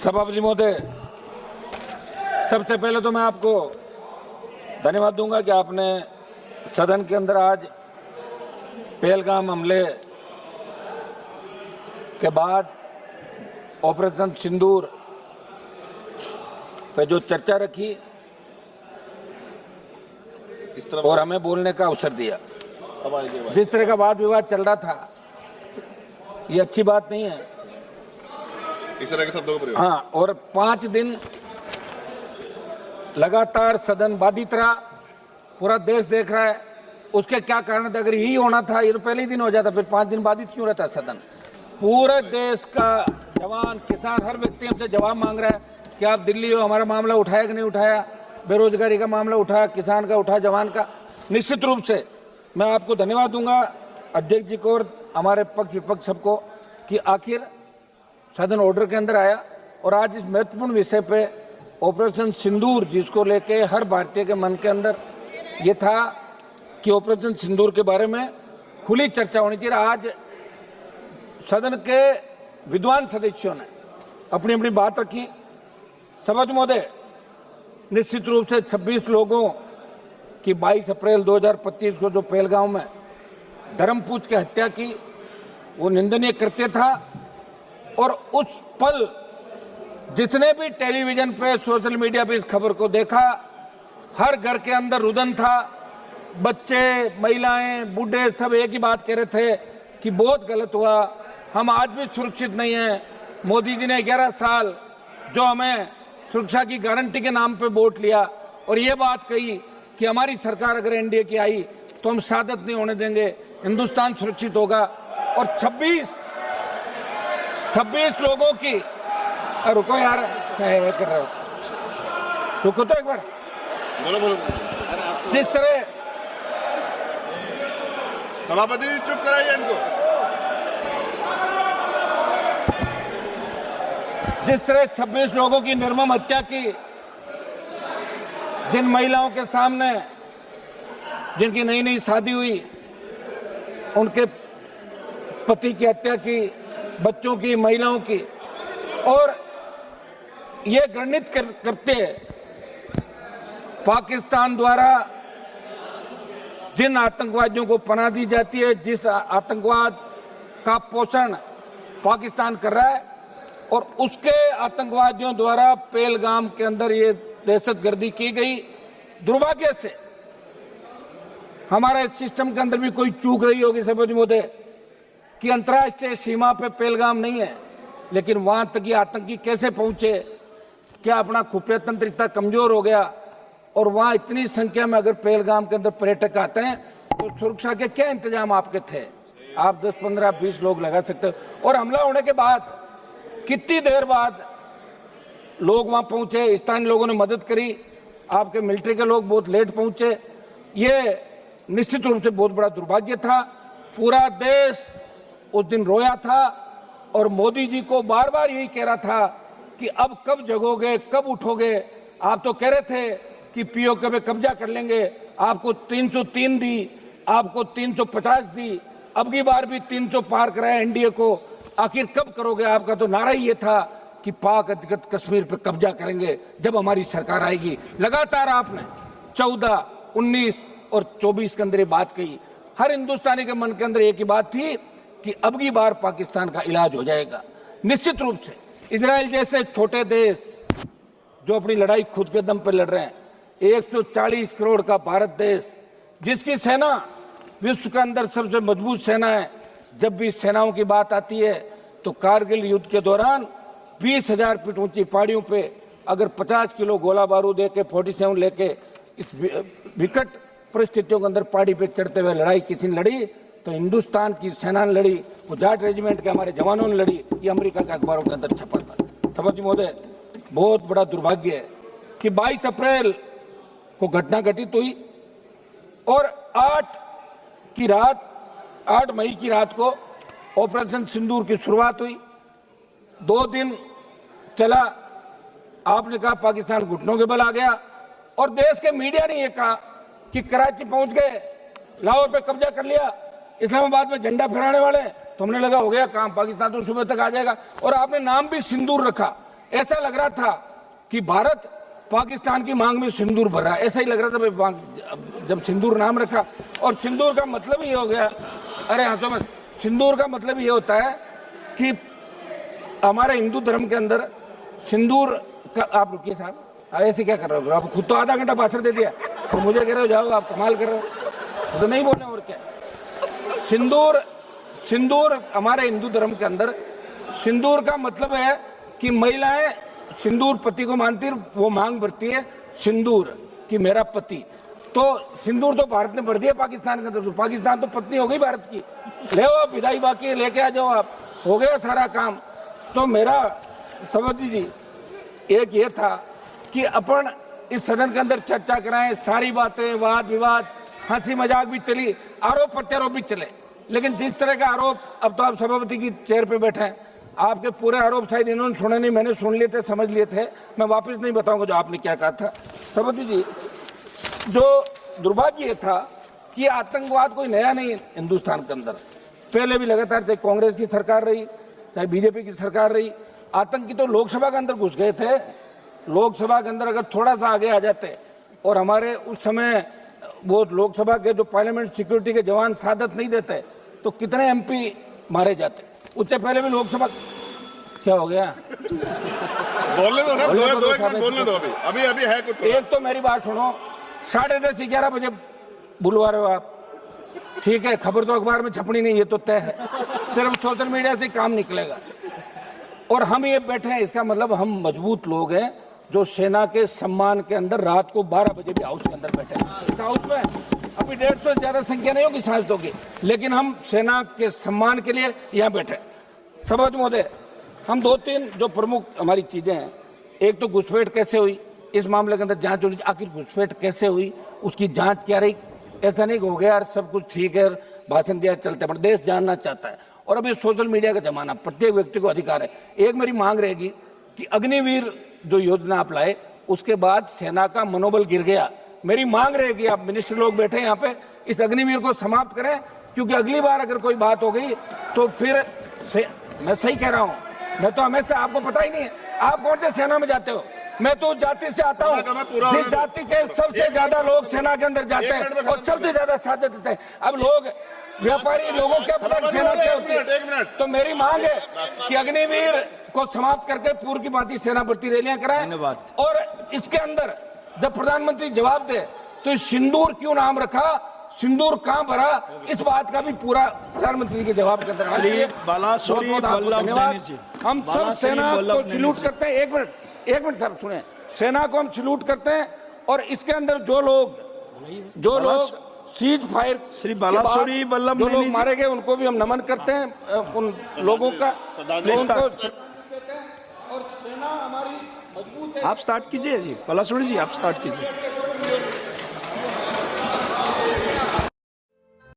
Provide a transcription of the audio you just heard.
सभापति महोदय, सबसे पहले तो मैं आपको धन्यवाद दूंगा कि आपने सदन के अंदर आज पहलगाम हमले के बाद ऑपरेशन सिंदूर पे जो चर्चा रखी और हमें बोलने का अवसर दिया। जिस तरह का वाद विवाद चल रहा था, ये अच्छी बात नहीं है। इस तरह के शब्दों का प्रयोग। हाँ, और 5 दिन लगातार सदन बाधित रहा, पूरा देश देख रहा है। उसके क्या कारण थे? अगर यही होना था, ये तो पहले ही दिन हो जाता, फिर 5 दिन बाधित क्यों रहता सदन? पूरे देश का जवान, किसान, हर व्यक्ति हमसे जवाब मांग रहा है कि आप दिल्ली हो, हमारा मामला उठाया कि नहीं उठाया, बेरोजगारी का मामला उठाया, किसान का उठा, जवान का। निश्चित रूप से मैं आपको धन्यवाद दूंगा, अध्यक्ष जी को और हमारे पक्ष विपक्ष सबको, कि आखिर सदन ऑर्डर के अंदर आया और आज इस महत्वपूर्ण विषय पे ऑपरेशन सिंदूर, जिसको लेके हर भारतीय के मन के अंदर ये था कि ऑपरेशन सिंदूर के बारे में खुली चर्चा होनी चाहिए। आज सदन के विद्वान सदस्यों ने अपनी अपनी बात रखी। सभापति महोदय, निश्चित रूप से 26 लोगों की 22 अप्रैल 2025 को जो पहलगाम में धर्मपूज की हत्या की, वो निंदनीय कृत्य था। और उस पल जिसने भी टेलीविजन पे, सोशल मीडिया पे इस खबर को देखा, हर घर के अंदर रुदन था। बच्चे, महिलाएं, बूढ़े सब एक ही बात कह रहे थे कि बहुत गलत हुआ, हम आज भी सुरक्षित नहीं हैं। मोदी जी ने 11 साल जो हमें सुरक्षा की गारंटी के नाम पे वोट लिया और ये बात कही कि हमारी सरकार अगर एनडीए की आई तो हम शहादत नहीं होने देंगे, हिंदुस्तान सुरक्षित होगा। और 26 लोगों की, रुको यार, क्या कर रहे हो, रुको तो एक बार। बोलो। जिस तरह सभापति चुप कराइए इनको। जिस तरह 26 लोगों की निर्मम हत्या की, जिन महिलाओं के सामने, जिनकी नई नई शादी हुई, उनके पति की हत्या की, बच्चों की, महिलाओं की, और ये घृणित करते पाकिस्तान द्वारा जिन आतंकवादियों को पनाह दी जाती है, जिस आतंकवाद का पोषण पाकिस्तान कर रहा है, और उसके आतंकवादियों द्वारा पहलगाम के अंदर ये दहशतगर्दी की गई। दुर्भाग्य से हमारे सिस्टम के अंदर भी कोई चूक रही होगी सभापति महोदय, कि अंतर्राष्ट्रीय सीमा पे पहलगाम नहीं है, लेकिन वहां तक ये आतंकी कैसे पहुंचे? क्या अपना खुफिया तंत्र इतना कमजोर हो गया? और वहां इतनी संख्या में अगर पहलगाम के अंदर पर्यटक आते हैं तो सुरक्षा के क्या इंतजाम आपके थे? आप 10, 15, 20 लोग लगा सकते हो। और हमला होने के बाद कितनी देर बाद लोग वहां पहुंचे, स्थानीय लोगों ने मदद करी, आपके मिलिट्री के लोग बहुत लेट पहुंचे। ये निश्चित रूप से बहुत बड़ा दुर्भाग्य था। पूरा देश उस दिन रोया था और मोदी जी को बार बार यही कह रहा था कि अब कब जगोगे, कब उठोगे? आप तो कह रहे थे कि पीओके पे कब्जा कर लेंगे, आपको 303 दी, आपको 350 दी, अब की बार भी 300 पार कराया एनडीए को। आखिर कब करोगे? आपका तो नारा ही ये था कि पाक अधिकृत कश्मीर पे कब्जा करेंगे जब हमारी सरकार आएगी। लगातार आपने 14, 19 और 24 के अंदर ये बात कही। हर हिंदुस्तानी के मन के अंदर एक ही बात थी कि अब की बार पाकिस्तान का इलाज हो जाएगा। निश्चित रूप से इजराइल जैसे छोटे देश जो अपनी लड़ाई खुद के दम पर लड़ रहे हैं, 140 करोड़ का भारत देश, जिसकी सेना विश्व के अंदर सबसे मजबूत सेना है। जब भी सेनाओं की बात आती है तो कारगिल युद्ध के दौरान 20,000 फीट ऊंची पहाड़ियों पे अगर 50 किलो गोला बारूद लेके 47 लेके इस विकट परिस्थितियों के अंदर पहाड़ी पे चढ़ते हुए लड़ाई किसी ने लड़ी तो हिंदुस्तान की सेना ने लड़ी, वो जाट रेजिमेंट के हमारे जवानों ने लड़ी। ये अमेरिका के अखबारों के अंदर छपा था। सभापति महोदय, बहुत बड़ा दुर्भाग्य है कि 22 अप्रैल को घटना घटित हुई और 8 मई की रात को ऑपरेशन सिंदूर की शुरुआत हुई। 2 दिन चला। आपने कहा पाकिस्तान घुटनों के बल आ गया और देश के मीडिया ने यह कहा कि कराची पहुंच गए, लाहौर पे कब्जा कर लिया, इस्लामाबाद में झंडा फहराने वाले। तो हमने लगा हो गया काम, पाकिस्तान तो सुबह तक आ जाएगा। और आपने नाम भी सिंदूर रखा। ऐसा लग रहा था कि भारत पाकिस्तान की मांग में सिंदूर भर रहा है, ऐसा ही लग रहा था भाई जब सिंदूर नाम रखा। और सिंदूर का मतलब ये हो गया, अरे हाँ समझ, सिंदूर का मतलब ये होता है कि हमारे हिंदू धर्म के अंदर सिंदूर का, आप रुकिए साहब, ऐसे क्या कर रहे हो आप? खुद तो आधा घंटा भाषण दे दिया तो मुझे कह रहे हो जाओ, आप कमाल कर रहे हो, तो नहीं बोलने और क्या। सिंदूर हमारे हिंदू धर्म के अंदर सिंदूर का मतलब है कि महिलाएं सिंदूर पति को मानती, वो मांग भरती है सिंदूर कि मेरा पति। तो सिंदूर तो भारत ने भर दिया पाकिस्तान के अंदर, तो पाकिस्तान तो पत्नी हो गई भारत की। ले आप विदाई बाकी लेके आ जाओ, आप हो गया सारा काम। तो मेरा सभापति जी एक ये था कि अपन इस सदन के अंदर चर्चा कराएं, सारी बातें, वाद विवाद, हंसी मजाक भी चली, आरोप प्रत्यारोप भी चले, लेकिन जिस तरह का आरोप, अब तो आप सभापति की चेयर पे बैठे हैं, आपके पूरे आरोप शायद इन्होंने सुने नहीं, मैंने सुन लिए थे, समझ लिए थे, मैं वापस नहीं बताऊंगा जो आपने क्या कहा था। सभापति जी, जो दुर्भाग्य ये था कि आतंकवाद कोई नया नहीं है हिंदुस्तान के अंदर, पहले भी लगातार, चाहे कांग्रेस की सरकार रही चाहे बीजेपी की सरकार रही, आतंकी तो लोकसभा के अंदर घुस गए थे। लोकसभा के अंदर अगर थोड़ा सा आगे आ जाते और हमारे उस समय वो लोकसभा के जो पार्लियामेंट सिक्योरिटी के जवान सादत नहीं देते तो कितने एमपी मारे जाते। उससे पहले भी लोकसभा, क्या हो गया? बोलने दो ना, दो एक मिनट बोलने दो, अभी अभी है कुछ। एक तो मेरी बात सुनो, 10:30 11 बजे बुलवा रहे हो आप, ठीक है, खबर तो अखबार में छपनी नहीं, ये तो तय है, सिर्फ सोशल मीडिया से काम निकलेगा। और हम ये बैठे हैं, इसका मतलब हम मजबूत लोग हैं जो सेना के सम्मान के अंदर रात को 12 बजे भी हाउस के अंदर बैठे हैं। इस हाउस में अभी 150 से ज्यादा संख्या नहीं होगी सांसदों की, लेकिन हम सेना के सम्मान के लिए यहाँ बैठे। सभापति महोदय, हम 2-3 जो प्रमुख हमारी चीजें हैं, एक तो घुसपैठ कैसे हुई, इस मामले के अंदर जांच होनी, आखिर घुसपैठ कैसे हुई, उसकी जांच क्या रही। ऐसा नहीं हो गया सब कुछ ठीक है, भाषण दिया चलते, पर देश जानना चाहता है। और अभी सोशल मीडिया का जमाना, प्रत्येक व्यक्ति को अधिकार है। एक मेरी मांग रहेगी कि अग्निवीर जो योजना आप लाए, उसके बाद सेना का मनोबल गिर गया। मेरी मांग रहेगी, आप मिनिस्टर लोग बैठे यहाँ पे, इस अग्निवीर को समाप्त करें, क्योंकि अगली बार अगर कोई बात हो गई तो फिर मैं सही कह रहा हूँ, मैं तो हमेशा, आपको पता ही नहीं है आप कौन से सेना में जाते हो, मैं तो जाति से आता हूँ, जिस जाति के सबसे ज्यादा लोग सेना के अंदर जाते हैं और सबसे ज्यादा साथ देते हैं। अब लोग व्यापारी लोगों क्या पता सेना क्या होती है। तो मेरी मांग है कि अग्निवीर को समाप्त करके पूर्व की भांति सेना भर्ती रैलियां कराएं। और इसके अंदर जब प्रधानमंत्री जवाब दे तो सिंदूर क्यों नाम रखा, सिंदूर कहां भरा, इस बात का भी पूरा प्रधानमंत्री के जवाब के अंदर धन्यवाद। हम सब सेना को सैल्यूट करते हैं। एक मिनट सर सुने, सेना को हम सैल्यूट करते हैं और इसके अंदर जो लोग सीज फायर श्री बालासुरी वल्लभ जो लोग मारे गए उनको भी हम नमन करते हैं, उन लोगों का और सेना हमारी मजबूत है। आप स्टार्ट कीजिए जी, बालासुरी जी आप स्टार्ट कीजिए।